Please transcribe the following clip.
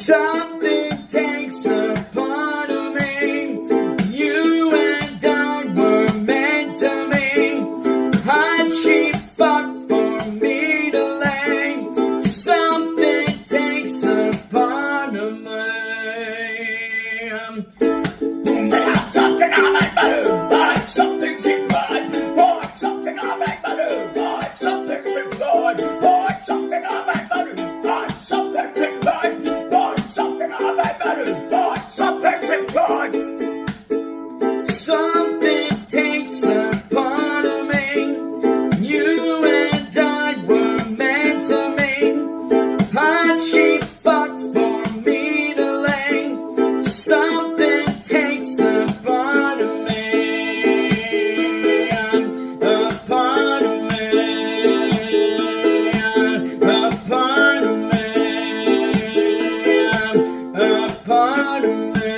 Something takes a part of me. You and I were meant to meet. Hot sheet fuck for me to lay. Something takes a part of me. Something I make better. Buy something to buy. Buy something I make better. Buy something to buy. Buy something I make better. Buy something to buy. Buy something I make better. Buy something to buy. Something takes a part of me. You and I were meant to meet. Hot sheet fuck for me to lay. Something takes a part of me. A part of me. A part of me. A part of me.